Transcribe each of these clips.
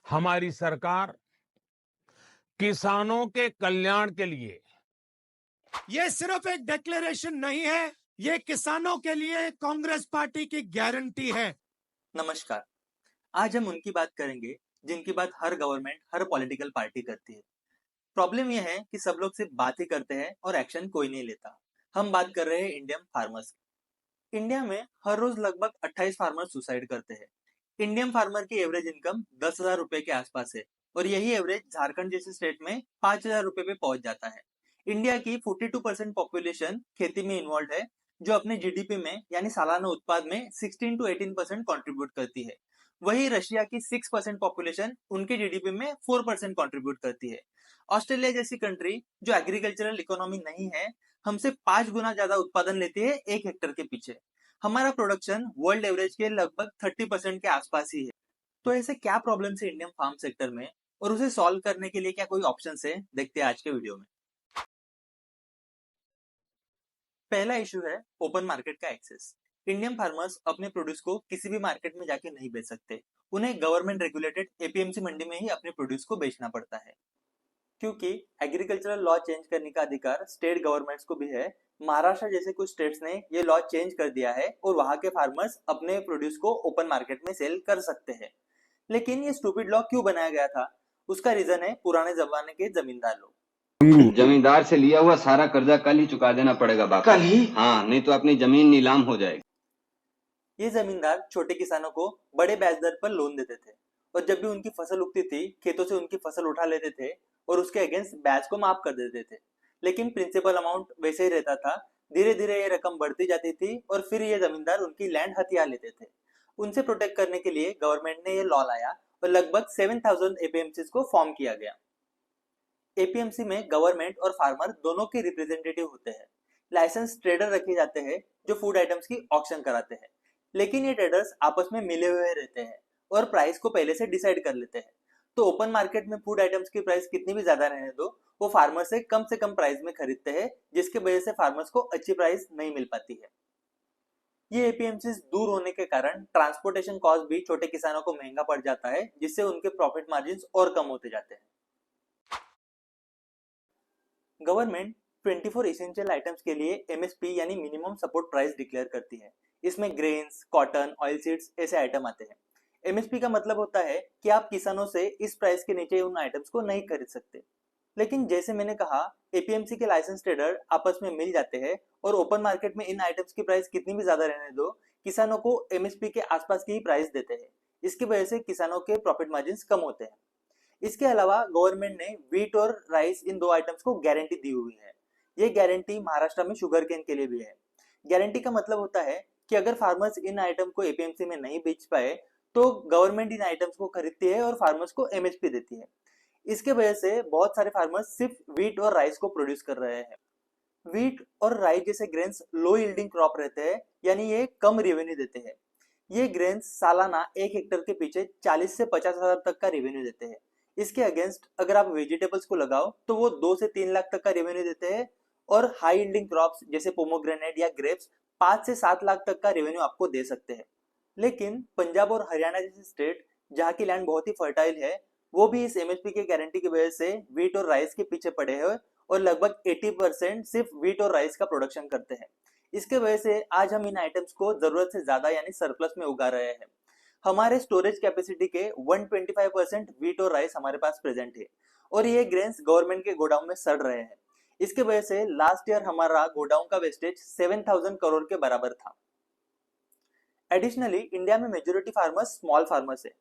हमारी सरकार किसानों के कल्याण के लिए ये सिर्फ एक डिक्लेरेशन नहीं है, ये किसानों के लिए कांग्रेस पार्टी की गारंटी है। नमस्कार। आज हम उनकी बात करेंगे जिनकी बात हर गवर्नमेंट, हर पॉलिटिकल पार्टी करती है। प्रॉब्लम यह है कि सब लोग सिर्फ बात ही करते हैं और एक्शन कोई नहीं लेता। हम बात कर रहे हैं इंडियन फार्मर्स की। इंडिया में हर रोज लगभग 28 फार्मर सुसाइड करते हैं। इंडियन फार्मर की एवरेज इनकम 10,000 रुपए के आसपास है और यही एवरेज झारखंड जैसे स्टेट में 5,000 रुपए पे पहुंच जाता है। इंडिया की 42% पॉपुलेशन खेती में इन्वॉल्व है, जो अपने जीडीपी में यानी सालाना उत्पाद में 16 to 18% कंट्रीब्यूट करती है। वही रशिया की 6% पॉपुलेशन उनके जीडीपी में 4% कंट्रीब्यूट करती है। ऑस्ट्रेलिया जैसी कंट्री जो एग्रीकल्चरल इकोनॉमी नहीं है, हमसे 5 गुना ज्यादा उत्पादन लेती है 1 हेक्टर के पीछे। हमारा प्रोडक्शन वर्ल्ड एवरेज के लगभग 30% के आसपास ही है। तो ऐसे क्या प्रॉब्लम है इंडियन फार्म सेक्टर में और उसे सॉल्व करने के लिए क्या कोई ऑप्शन है, देखते हैं आज के वीडियो में। पहला इशू है ओपन मार्केट का एक्सेस। इंडियन फार्मर्स अपने प्रोड्यूस को किसी भी मार्केट में जाके नहीं बेच सकते। उन्हें गवर्नमेंट रेगुलेटेड एपीएमसी मंडी में ही अपने प्रोड्यूस को बेचना पड़ता है। क्योंकि एग्रीकल्चरल लॉ चेंज करने का अधिकार स्टेट गवर्नमेंट्स को भी है, महाराष्ट्र जैसे कुछ स्टेट्स ने ये लॉ चेंज कर दिया है और वहां के फार्मर्स अपने प्रोड्यूस को ओपन मार्केट में सेल कर सकते हैं। लेकिन ये स्टूपिड लॉ क्यों बनाया गया था? उसका रीजन है पुराने जमाने के जमींदार लोग। जमींदार से लिया हुआ सारा कर्जा कल ही चुका देना पड़ेगा बाप। कल ही? हाँ, नहीं तो अपनी जमीन नीलाम हो जाएगी। ये जमींदार छोटे किसानों को बड़े ब्याज दर पर लोन देते थे और जब भी उनकी फसल उगती थी, खेतों से उनकी फसल उठा लेते थे और उसके अगेंस्ट ब्याज को माफ कर देते थे। लेकिन प्रिंसिपल अमाउंट वैसे ही रहता था। धीरे धीरे ये रकम बढ़ती जाती थी और फिर ये जमींदार उनकी लैंड हथिया लेते थे। उनसे प्रोटेक्ट करने के लिए गवर्नमेंट ने ये लॉ लाया और लगभग 7,000 एपीएमसी को फॉर्म किया गया। एपीएमसी में गवर्नमेंट और फार्मर दोनों के रिप्रेजेंटेटिव होते हैं। लाइसेंस ट्रेडर रखे जाते हैं जो फूड आइटम्स की ऑक्शन कराते हैं। लेकिन ये ट्रेडर्स आपस में मिले हुए रहते हैं और प्राइस को पहले से डिसाइड कर लेते हैं। तो ओपन मार्केट में फूड आइटम्स की प्राइस कितनी भी ज्यादा रहने दो, वो फार्मर से कम प्राइस में खरीदते हैं, जिसके वजह से फार्मर्स को अच्छी प्राइस नहीं मिल पाती है। ये एपीएमसी दूर होने के कारण ट्रांसपोर्टेशन कॉस्ट भी छोटे किसानों को महंगा पड़ जाता है, जिससे उनके प्रॉफिट मार्जिन और कम होते जाते हैं। गवर्नमेंट 24 एसेंशियल आइटम्स के लिए एमएसपी यानी मिनिमम सपोर्ट प्राइस डिक्लेयर करती है। इसमें ग्रेन्स, कॉटन, ऑयल सीड्स ऐसे आइटम आते हैं। एमएसपी का मतलब होता है कि आप किसानों से इस प्राइस के नीचे उन आइटम्स को नहीं खरीद सकते। लेकिन जैसे मैंने कहा, एपीएमसी के लाइसेंस ट्रेडर आपस में मिल जाते हैं और ओपन मार्केट में इन आइटम्स की प्राइस कितनी भी ज्यादा रहने दो, किसानों को एमएसपी के आसपास की ही प्राइस देते हैं। इसकी वजह से किसानों के प्रॉफिट मार्जिन कम होते हैं। इसके अलावा गवर्नमेंट ने व्हीट और राइस इन दो आइटम्स को गारंटी दी हुई है। ये गारंटी महाराष्ट्र में शुगर केन के लिए भी है। गारंटी का मतलब होता है कि अगर फार्मर्स इन आइटम को एपीएमसी में नहीं बेच पाए तो गवर्नमेंट इन आइटम्स को खरीदती है और फार्मर्स को एमएसपी देती है। इसके वजह से बहुत सारे फार्मर्स सिर्फ व्हीट और राइस को प्रोड्यूस कर रहे हैं। व्हीट और राइस जैसे ग्रेन्स लो यील्डिंग क्रॉप रहते हैं, यानी ये कम रेवेन्यू देते हैं। ये ग्रेन्स सालाना 1 हेक्टर के पीछे 40 से 50,000 तक का रेवेन्यू देते हैं। इसके अगेंस्ट अगर आप वेजिटेबल्स को लगाओ तो वो 2 से 3 लाख तक का रेवेन्यू देते हैं और हाई यील्डिंग क्रॉप्स जैसे पोमोग्रेनेट या ग्रेप्स 5 से 7 लाख तक का रेवेन्यू आपको दे सकते हैं। लेकिन पंजाब और हरियाणा जैसे स्टेट जहाँ की लैंड बहुत ही फर्टाइल है, वो भी इस एमएसपी के गारंटी की वजह से व्हीट और राइस के पीछे पड़े हैं और लगभग 80% सिर्फ व्हीट और राइस का प्रोडक्शन करते हैं। इसके वजह से आज हम इन आइटम्स को जरूरत से ज्यादा यानी सरप्लस में उगा रहे हैं। हमारे स्टोरेज कैपेसिटी के 125% व्हीट और राइस हमारे पास प्रेजेंट है और ये ग्रेन्स गवर्नमेंट के गोडाउन में सड़ रहे हैं। इसके वजह से लास्ट ईयर हमारा गोडाउन का वेस्टेज 7,000 करोड़ के बराबर था। एडिशनली इंडिया में मेजोरिटी फार्मर्स स्मॉल फार्मर्स है,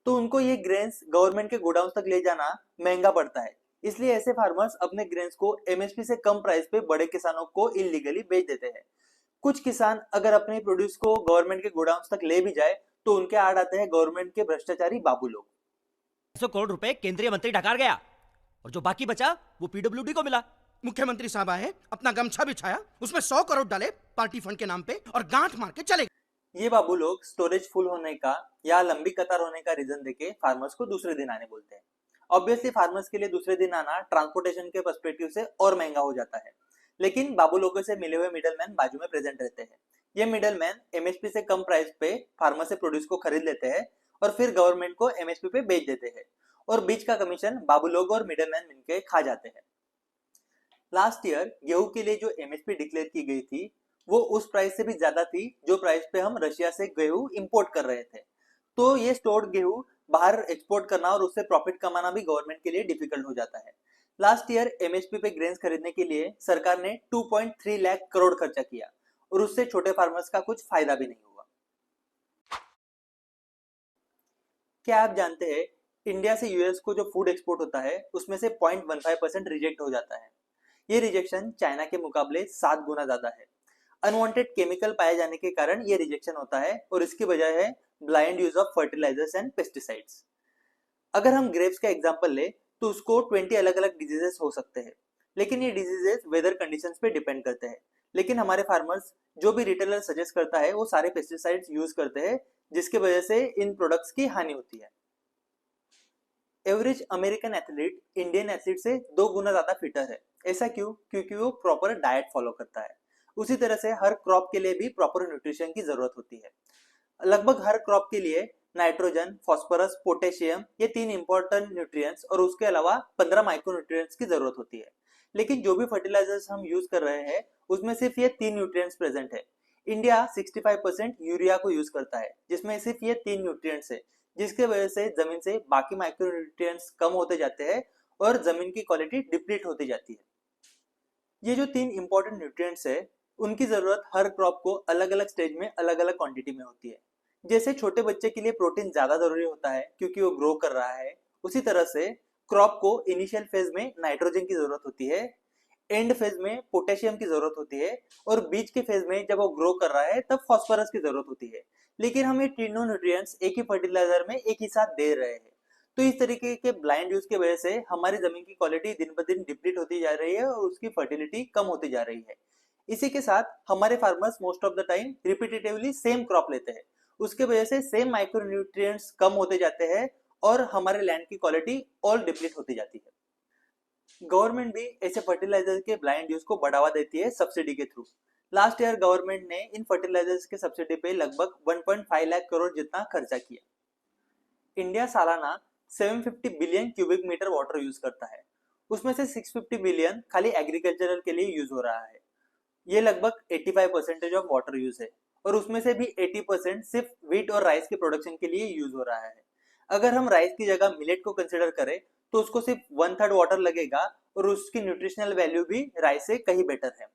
तो उनको ये ग्रेन्स गवर्नमेंट के गोडाउन तक ले जाना महंगा पड़ता है। इसलिए ऐसे फार्मर्स अपने ग्रेन्स को एमएसपी से कम प्राइस पे बड़े किसानों को इलीगली बेच देते हैं। कुछ किसान अगर अपने प्रोड्यूस को गवर्नमेंट के गोडाउन तक ले भी जाए तो उनके आड़ आते हैं गवर्नमेंट के भ्रष्टाचारी बाबू लोग। 100 करोड़ रुपए केंद्रीय मंत्री डकार गया और जो बाकी बचा वो पीडब्ल्यूडी को मिला। मुख्यमंत्री साहब आए, अपना गमछा बिछाया, उसमें 100 करोड़ डाले पार्टी फंड के नाम पे और गांठ मार के चले गए। ये बाबू लोग स्टोरेज फुल होने का या लंबी कतार होने का रीजन देके फार्मर्स को दूसरे दिन आने बोलते हैं। ऑब्वियसली फार्मर्स के लिए दूसरे दिन आना ट्रांसपोर्टेशन के पर्सपेक्टिव से और महंगा हो जाता है। लेकिन बाबू लोगों से मिले हुए मिडलमैन बाजू में प्रेजेंट रहते हैं। ये मिडलमैन एमएसपी से कम प्राइस पे फार्मर से प्रोड्यूस को खरीद लेते हैं और फिर गवर्नमेंट को एमएसपी पे बेच देते हैं और बीच का कमीशन बाबू लोग और मिडलमैन मिलकर खा जाते हैं। लास्ट ईयर गेहूं के लिए जो एमएसपी डिक्लेयर की गई थी वो उस प्राइस से भी ज्यादा थी जो प्राइस पे हम रशिया से गेहूं इंपोर्ट कर रहे थे। तो ये स्टोर्ड गेहूं बाहर एक्सपोर्ट करना और उससे प्रॉफिट कमाना भी गवर्नमेंट के लिए डिफिकल्ट हो जाता है। लास्ट ईयर एमएसपी पे ग्रेन्स खरीदने के लिए सरकार ने 2.3 लाख करोड़ खर्चा किया और उससे छोटे फार्मर्स का कुछ फायदा भी नहीं हुआ। क्या आप जानते हैं इंडिया से यूएस को जो फूड एक्सपोर्ट होता है उसमें से 0.15% रिजेक्ट हो जाता है। ये रिजेक्शन चाइना के मुकाबले 7 गुना ज्यादा है। अनवांटेड केमिकल पाए जाने के कारण ये रिजेक्शन होता है और इसकी वजह है blind use of fertilisers and pesticides. अगर हम ग्रेप्स का एग्जांपल ले तो उसको 20 अलग अलग डिजीजेस हो सकते हैं, लेकिन ये डिजीजेस वेदर कंडीशंस पे डिपेंड करते हैं। लेकिन हमारे फार्मर्स जो भी रिटेलर सजेस्ट करता है वो सारे पेस्टिसाइड्स यूज करते हैं जिसकी वजह से इन प्रोडक्ट्स की हानि होती है। Average American athlete Indian athlete से 2 गुना ज्यादा फिटर है। ऐसा क्यों? क्योंकि वो प्रॉपर डाइट फॉलो करता है। उसी तरह से हर क्रॉप के लिए भी प्रॉपर न्यूट्रिशन की जरूरत होती है। लगभग हर क्रॉप के लिए नाइट्रोजन, फास्फोरस, पोटेशियम ये 3 इंपॉर्टेंट न्यूट्रिएंट्स और उसके अलावा 15 माइक्रोन्यूट्रिएंट्स की जरूरत होती है। लेकिन जो भी फर्टिलाइजर्स हम यूज कर रहे हैं उसमें सिर्फ ये 3 न्यूट्रिएंट्स प्रेजेंट है। इंडिया 65% यूरिया को यूज करता है जिसमें सिर्फ ये 3 न्यूट्रिएंट्स है, जिसके वजह से जमीन से बाकी माइक्रोन्यूट्रिएंट्स कम होते जाते हैं और जमीन की क्वालिटी डिप्लीट होती जाती है। ये जो 3 इंपॉर्टेंट न्यूट्रिएंट्स है उनकी जरूरत हर क्रॉप को अलग अलग स्टेज में अलग अलग क्वांटिटी में होती है। जैसे छोटे बच्चे के लिए प्रोटीन ज्यादा जरूरी होता है क्योंकि वो ग्रो कर रहा है, उसी तरह से क्रॉप को इनिशियल फेज में नाइट्रोजन की जरूरत होती है, एंड फेज में पोटेशियम की जरूरत होती है और बीच के फेज में जब वो ग्रो कर रहा है तब फास्फोरस की जरूरत होती है। लेकिन हम ये तीनों न्यूट्रिएंट्स एक ही फर्टिलाइजर में एक ही साथ दे रहे हैं। तो इस तरीके के ब्लाइंड यूज की वजह से हमारी जमीन की क्वालिटी दिन ब दिन डिप्लीट होती जा रही है और उसकी फर्टिलिटी कम होती जा रही है। इसी के साथ हमारे farmers most of the time repetitively same crop लेते हैं, उसके वजह से सेम माइक्रोन्यूट्रिएंट्स कम होते जाते हैं और हमारे लैंड की क्वालिटी ऑल डिप्लीट होती जाती है। गवर्नमेंट भी ऐसे फर्टिलाइजर के ब्लाइंड यूज को बढ़ावा देती है सब्सिडी के थ्रू। लास्ट ईयर गवर्नमेंट ने इन फर्टिलाइजर्स के सब्सिडी पे लगभग 1.5 लाख करोड़ जितना खर्चा किया। इंडिया सालाना 750 billion cubic metre water use करता है, उसमें से 650 बिलियन खाली एग्रीकल्चरल के लिए यूज हो रहा है। ये लगभग 85% ऑफ वाटर यूज है और उसमें से भी 80% सिर्फ व्हीट और राइस के प्रोडक्शन के लिए यूज हो रहा है। अगर हम राइस की जगह मिलेट को कंसिडर करें तो उसको सिर्फ 1/3 वाटर लगेगा और उसकी न्यूट्रिशनल वैल्यू भी राइस से कहीं बेटर है।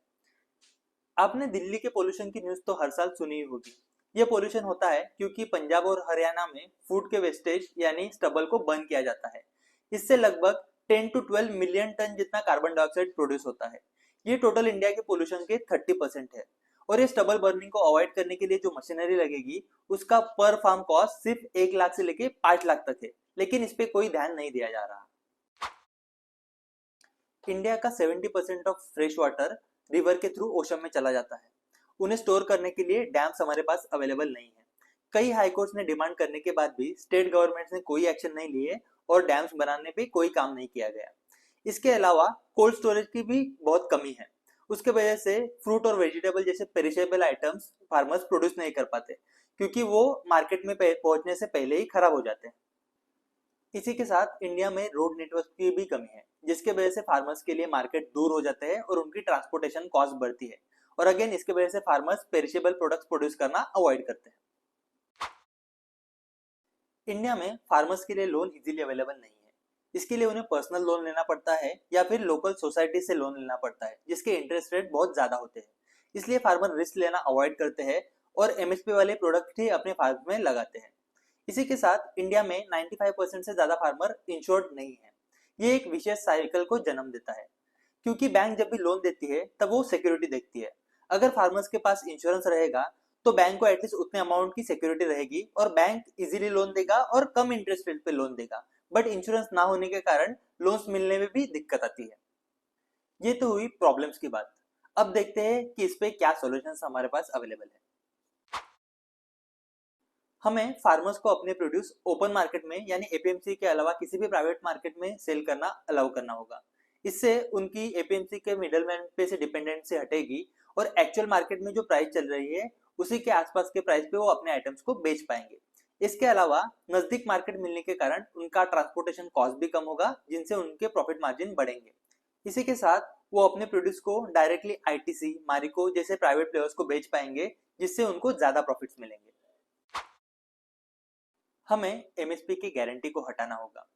आपने दिल्ली के पोल्यूशन की न्यूज तो हर साल सुनी ही होगी। ये पोल्यूशन होता है क्योंकि पंजाब और हरियाणा में फूड के वेस्टेज यानी स्टबल को बर्न किया जाता है। इससे लगभग 10 to 12 मिलियन टन जितना कार्बन डाइऑक्साइड प्रोड्यूस होता है। ये टोटल इंडिया के पोल्यूशन के 30% है और ये स्टबल बर्निंग को अवॉइड करने के लिए जो मशीनरी लगेगी उसका पर फार्म कॉस्ट सिर्फ 1 लाख से लेके 5 लाख तक है, लेकिन इस पे कोई ध्यान नहीं दिया जा रहा। इंडिया का 70% ऑफ फ्रेश वाटर रिवर के थ्रू ओशन में चला जाता है। उन्हें स्टोर करने के लिए डैम्स हमारे पास अवेलेबल नहीं है। कई हाई कोर्ट्स ने डिमांड करने के बाद भी स्टेट गवर्नमेंट्स ने कोई एक्शन नहीं लिए और डैम्स बनाने पे कोई काम नहीं किया गया। इसके अलावा कोल्ड स्टोरेज की भी बहुत कमी है, उसके वजह से फ्रूट और वेजिटेबल जैसे पेरिशेबल आइटम्स फार्मर्स प्रोड्यूस नहीं कर पाते क्योंकि वो मार्केट में पहुंचने से पहले ही खराब हो जाते हैं। इसी के साथ इंडिया में रोड नेटवर्क की भी कमी है, जिसके वजह से फार्मर्स के लिए मार्केट दूर हो जाते हैं और उनकी ट्रांसपोर्टेशन कॉस्ट बढ़ती है और अगेन इसके वजह से फार्मर्स पेरिशेबल प्रोडक्ट्स प्रोड्यूस करना अवॉइड करते हैं। इंडिया में फार्मर्स के लिए लोन इजीली अवेलेबल नहीं है। इसके लिए उन्हें पर्सनल लोन लेना पड़ता है या फिर लोकल सोसाइटी से लोन लेना पड़ता है जिसके इंटरेस्ट रेट बहुत ज्यादा होते हैं। इसलिए फार्मर रिस्क लेना अवॉइड करते हैं और एमएसपी वाले प्रोडक्ट ही अपने फार्म में लगाते हैं। इसी के साथ इंडिया में 95% से ज्यादा फार्मर इंश्योर्ड नहीं है। ये एक विशेष साइकिल को जन्म देता है क्योंकि बैंक जब भी लोन देती है तब वो सिक्योरिटी देखती है। अगर फार्मर्स के पास इंश्योरेंस रहेगा तो बैंक को एटलीस्ट उतने अमाउंट की सिक्योरिटी रहेगी और बैंक इजीली लोन देगा और कम इंटरेस्ट रेट पे लोन देगा। बट इंश्योरेंस ना होने के कारण लोन्स मिलने में भी दिक्कत आती है। ये तो हुई प्रॉब्लम्स की बात। अब देखते हैं कि इस पे क्या सॉल्यूशंस हमारे पास अवेलेबल है। हमें फार्मर्स को अपने प्रोड्यूस ओपन मार्केट में यानी एपीएमसी के अलावा किसी भी प्राइवेट मार्केट में सेल करना अलाउ करना होगा। इससे उनकी एपीएमसी के मिडलमैन पे से डिपेंडेंसी हटेगी और एक्चुअल मार्केट में जो प्राइस चल रही है उसी के आसपास के प्राइस पे वो अपने आइटम्स को बेच पाएंगे। इसके अलावा नजदीक मार्केट मिलने के कारण उनका ट्रांसपोर्टेशन कॉस्ट भी कम होगा, जिनसे उनके प्रॉफिट मार्जिन बढ़ेंगे। इसी के साथ वो अपने प्रोड्यूस को डायरेक्टली आईटीसी, मारिको जैसे प्राइवेट प्लेयर्स को बेच पाएंगे, जिससे उनको ज्यादा प्रॉफिट्स मिलेंगे। हमें एमएसपी की गारंटी को हटाना होगा।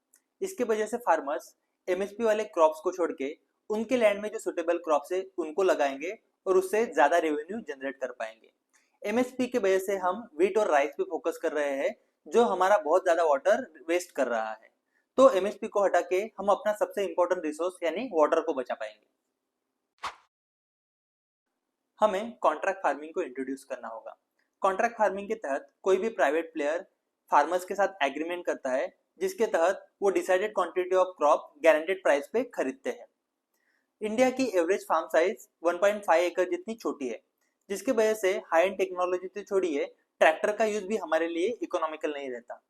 इसके वजह से फार्मर्स एमएसपी वाले क्रॉप्स को छोड़ के उनके लैंड में जो सुटेबल क्रॉप्स है उनको लगाएंगे और उससे ज्यादा रेवेन्यू जनरेट कर पाएंगे। एमएसपी की वजह से हम व्हीट और राइस पे फोकस कर रहे हैं, जो हमारा बहुत ज्यादा वाटर वेस्ट कर रहा है। तो एमएसपी को हटा के हम अपना सबसे इंपॉर्टेंट रिसोर्स यानी वाटर को बचा पाएंगे। हमें कॉन्ट्रैक्ट फार्मिंग को इंट्रोड्यूस करना होगा। कॉन्ट्रैक्ट फार्मिंग के तहत कोई भी प्राइवेट प्लेयर फार्मर्स के साथ एग्रीमेंट करता है, जिसके तहत वो decided quantity of crop guaranteed price पे खरीदते हैं। इंडिया की एवरेज फार्म साइज 1.5 एकड़ जितनी छोटी है, जिसके वजह से हाई एंड टेक्नोलॉजी तो छोड़िए, ट्रैक्टर का यूज भी हमारे लिए इकोनॉमिकल नहीं रहता।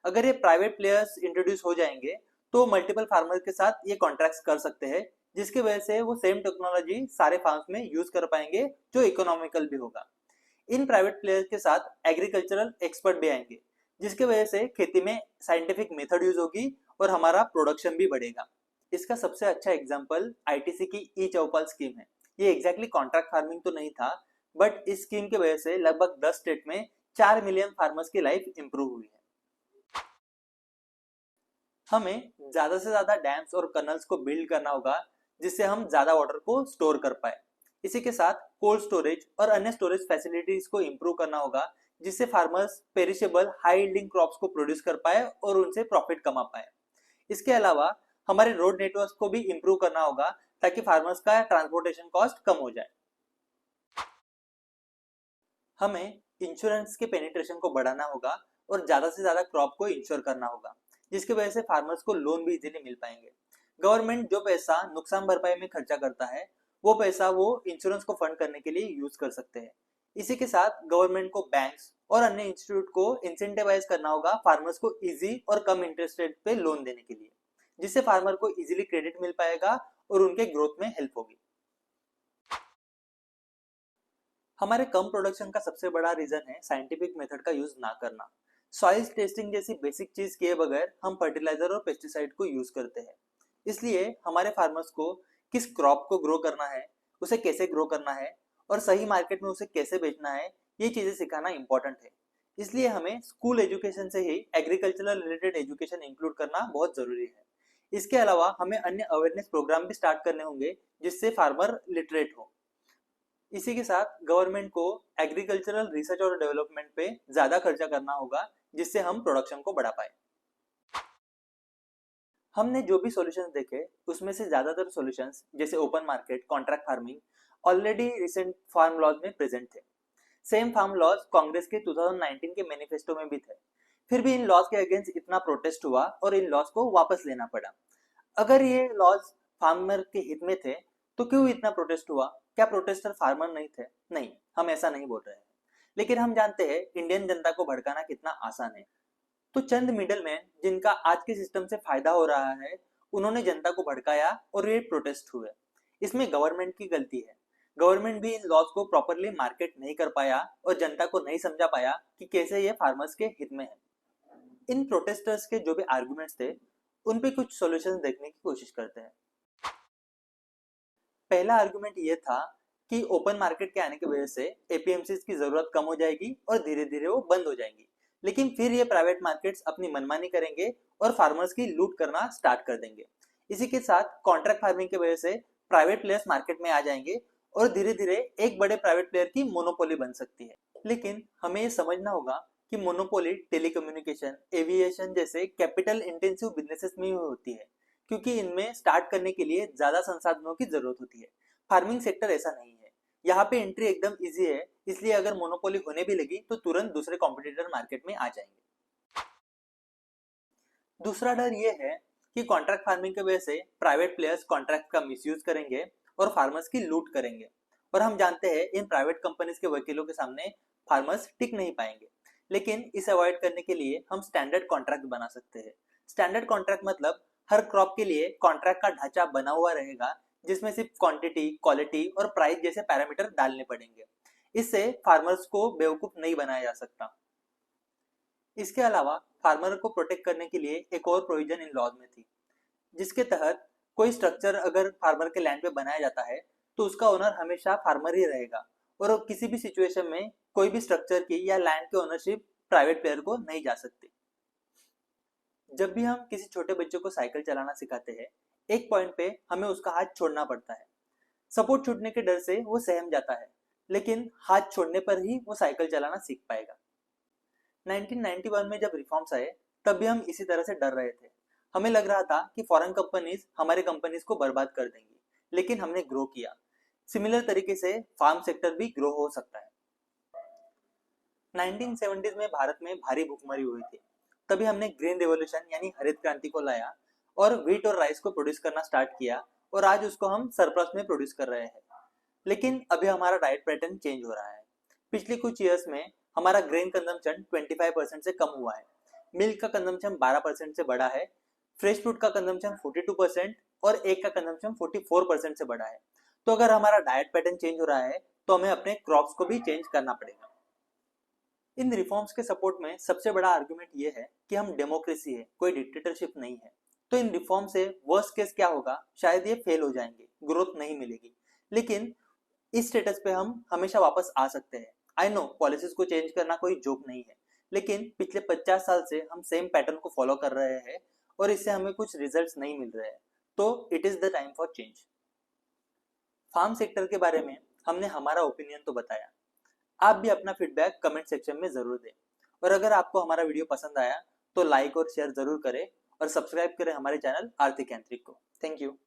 अगर ये प्राइवेट प्लेयर्स इंट्रोड्यूस हो जाएंगे तो मल्टीपल फार्मर के साथ ये कॉन्ट्रैक्ट्स कर सकते हैं, जिसकी वजह से वो सेम टेक्नोलॉजी सारे फार्म्स में यूज कर पाएंगे, जो इकोनॉमिकल भी होगा। इन प्राइवेट प्लेयर्स के साथ एग्रीकल्चरल एक्सपर्ट भी आएंगे, जिसके वजह से खेती में साइंटिफिक मेथड यूज होगी और हमारा प्रोडक्शन भी बढ़ेगा। इसका सबसे अच्छा एग्जांपल आईटीसी की ई चौपाल स्कीम है। ये एग्जैक्टली कॉन्ट्रैक्ट फार्मिंग तो नहीं था, बट इस स्कीम की वजह से लगभग 10 स्टेट में 4 मिलियन फार्मर्स की लाइफ इंप्रूव हुई है। हमें ज्यादा से ज्यादा डैम्स और कनल्स को बिल्ड करना होगा, जिससे हम ज्यादा वाटर को स्टोर कर पाए। इसी के साथ कोल्ड स्टोरेज और अन्य स्टोरेज फैसिलिटीज को इंप्रूव करना होगा, जिससे farmers perishable high yielding crops को प्रोड्यूस कर पाए और उनसे प्रॉफिट कमा पाए। इसके अलावा हमारे रोड नेटवर्क को भी इंप्रूव करना होगा, ताकि फार्मर्स का ट्रांसपोर्टेशन कॉस्ट कम हो जाए। हमें इंश्योरेंस के पेनिट्रेशन को बढ़ाना होगा और ज्यादा से ज्यादा क्रॉप को इंश्योर करना होगा, जिसकी वजह से फार्मर्स को लोन भी इजीली मिल पाएंगे। गवर्नमेंट जो पैसा नुकसान भरपाई में खर्चा करता है, वो पैसा वो इंश्योरेंस को फंड करने के लिए यूज कर सकते हैं। इसी के साथ गवर्नमेंट को बैंक्स और अन्य इंस्टीट्यूट को इंसेंटिवाइज करना होगा फार्मर्स को इजी और कम इंटरेस्ट रेट पे लोन देने के लिए, जिससे फार्मर को इजीली क्रेडिट मिल पाएगा और उनके ग्रोथ में हेल्प होगी। हमारे कम प्रोडक्शन का सबसे बड़ा रीजन है साइंटिफिक मेथड का यूज ना करना। सॉइल टेस्टिंग जैसी बेसिक चीज किए बगैर हम फर्टिलाइजर और पेस्टिसाइड को यूज करते हैं। इसलिए हमारे फार्मर्स को किस क्रॉप को ग्रो करना है, उसे कैसे ग्रो करना है और सही मार्केट में उसे कैसे बेचना है, ये चीजें सिखाना इंपॉर्टेंट है। इसलिए हमें स्कूल एजुकेशन से ही एग्रीकल्चरल रिलेटेड एजुकेशन इंक्लूड करना बहुत जरूरी है। इसके अलावा हमें अन्य अवेयरनेस प्रोग्राम भी स्टार्ट करने होंगे, जिससे फार्मर लिटरेट हो। इसी के साथ गवर्नमेंट को एग्रीकल्चरल रिसर्च और डेवलपमेंट पे ज्यादा खर्चा करना होगा, जिससे हम प्रोडक्शन को बढ़ा पाए। हमने जो भी सॉल्यूशंस देखे, उसमें से ज्यादातर सॉल्यूशंस जैसे open market, contract farming already recent farm laws में प्रेजेंट थे। सेम फार्म लॉज कांग्रेस के 2019 के मैनिफेस्टो में भी थे। फिर भी इन लॉज के अगेंस्ट इतना प्रोटेस्ट हुआ और इन लॉज को वापस लेना पड़ा। अगर ये लॉज फार्मर के हित में थे तो क्यों इतना प्रोटेस्ट हुआ? क्या प्रोटेस्टर फार्मर नहीं थे? नहीं, हम ऐसा नहीं बोल रहे हैं, लेकिन हम जानते हैं इंडियन जनता को भड़काना कितना आसान है। तो चंद मिडलमैन जिनका आज के सिस्टम से फायदा हो रहा है, उन्होंने जनता को भड़काया और ये प्रोटेस्ट हुए। इसमें गवर्नमेंट की गलती है। गवर्नमेंट भी इन लॉज को प्रॉपरली मार्केट नहीं कर पाया और जनता को नहीं समझा पाया कि कैसे ये फार्मर्स के हित में है। इन प्रोटेस्टर्स के जो भी आर्गुमेंट्स थे, उन पे कुछ सॉल्यूशंस देखने की कोशिश करते हैं। पहला आर्गुमेंट ये था कि ओपन मार्केट के आने की वजह से एपीएमसीज की जरूरत कम हो जाएगी और धीरे धीरे वो बंद हो जाएंगी। लेकिन फिर ये प्राइवेट मार्केट्स अपनी मनमानी करेंगे और फार्मर्स की लूट करना स्टार्ट कर देंगे। इसी के साथ कॉन्ट्रैक्ट फार्मिंग की वजह से प्राइवेट प्लेयर्स मार्केट में आ जाएंगे और धीरे धीरे एक बड़े प्राइवेट प्लेयर की मोनोपोली बन सकती है। लेकिन हमें ये समझना होगा कि मोनोपोली टेलीकम्युनिकेशन, एविएशन जैसे कैपिटल इंटेंसिव बिजनेसेस में ही होती है, क्योंकि इनमें स्टार्ट करने के लिए ज्यादा संसाधनों की जरूरत होती है। फार्मिंग सेक्टर ऐसा नहीं है, यहाँ पे एंट्री एकदम इजी है। इसलिए अगर मोनोपोली होने भी लगी तो तुरंत दूसरे कॉम्पिटिटर मार्केट में आ जाएंगे। दूसरा डर ये है कि कॉन्ट्रैक्ट फार्मिंग की वजह से प्राइवेट प्लेयर्स कॉन्ट्रैक्ट का मिसयूज करेंगे और फार्मर्स की लूट करेंगे। और हम जानते हैं इन प्राइवेट कंपनीज के वकीलों के सामने फार्मर्स टिक नहीं पाएंगे। लेकिन इसे अवॉइड करने के लिए हम स्टैंडर्ड कॉन्ट्रैक्ट बना सकते हैं। स्टैंडर्ड कॉन्ट्रैक्ट मतलब हर क्रॉप के लिए कॉन्ट्रैक्ट का ढांचा बना हुआ रहेगा, जिसमें सिर्फ क्वांटिटी, क्वालिटी और प्राइस जैसे पैरामीटर डालने पड़ेंगे। इससे फार्मर्स को बेवकूफ नहीं बनाया जा सकता। इसके अलावा फार्मर को प्रोटेक्ट करने के लिए एक और प्रोविजन इन लॉज में थी, जिसके तहत कोई स्ट्रक्चर अगर फार्मर के लैंड पे बनाया जाता है तो उसका ओनर हमेशा फार्मर ही रहेगा और किसी भी सिचुएशन में कोई भी स्ट्रक्चर की या लैंड की ओनरशिप प्राइवेट प्लेयर को नहीं जा सकती। जब भी हम किसी छोटे बच्चे को साइकिल चलाना सिखाते हैं, एक पॉइंट पे हमें उसका हाथ छोड़ना पड़ता है। सपोर्ट छूटने के डर से वो सहम जाता है, लेकिन हाथ छोड़ने पर ही वो साइकिल चलाना सीख पाएगा। 1991 में जब रिफॉर्म्स आए तब भी हम इसी तरह से डर रहे थे। हमें लग रहा था कि फॉरेन कंपनीज हमारे कंपनीज को बर्बाद कर देंगी, लेकिन हमने ग्रो किया। सिमिलर तरीके से फार्म सेक्टर भी ग्रो हो सकता है। 1970s में भारत में भारी भूखमरी हुई थी, तभी हमने ग्रीन रेवोल्यूशन यानी हरित क्रांति को लाया और व्हीट और राइस को प्रोड्यूस करना स्टार्ट किया और आज उसको हम सरप्लस में प्रोड्यूस कर रहे हैं। लेकिन अभी हमारा डाइट पैटर्न चेंज हो रहा है। पिछले कुछ ईयर्स में हमारा ग्रेन कंजम्पशन 25% से कम हुआ है, मिल्क का कंजम्पशन 12% से बढ़ा है, फ्रेश फ्रूट का कंजम्पशन 42% और एग का कंजम्पशन 44% से बढ़ा है। तो अगर हमारा डाइट पैटर्न चेंज हो रहा है तो हमें अपने क्रॉप्स को भी चेंज करना पड़ेगा। इन रिफॉर्म्स के सपोर्ट में सबसे बड़ा आर्गुमेंट ये है कि हम डेमोक्रेसी है, कोई डिक्टेटरशिप नहीं है। तो इन रिफॉर्म से वर्स्ट केस क्या होगा, शायद ये फेल हो जाएंगे, ग्रोथ नहीं मिलेगी, लेकिन इस स्टेटस पे हम हमेशा वापस आ सकते हैं। आई नो पॉलिसीज को चेंज करना कोई जोक नहीं है, लेकिन पिछले 50 साल से हम सेम पैटर्न को फॉलो कर रहे हैं और इससे हमें कुछ रिजल्ट्स नहीं मिल रहे हैं। तो it is the time for change. Farm sector के बारे में हमने हमारा ओपिनियन तो बताया, आप भी अपना फीडबैक कमेंट सेक्शन में जरूर दें। और अगर आपको हमारा वीडियो पसंद आया तो लाइक और शेयर जरूर करें और सब्सक्राइब करें हमारे चैनल आर्थिक यांत्रिक को। Thank you.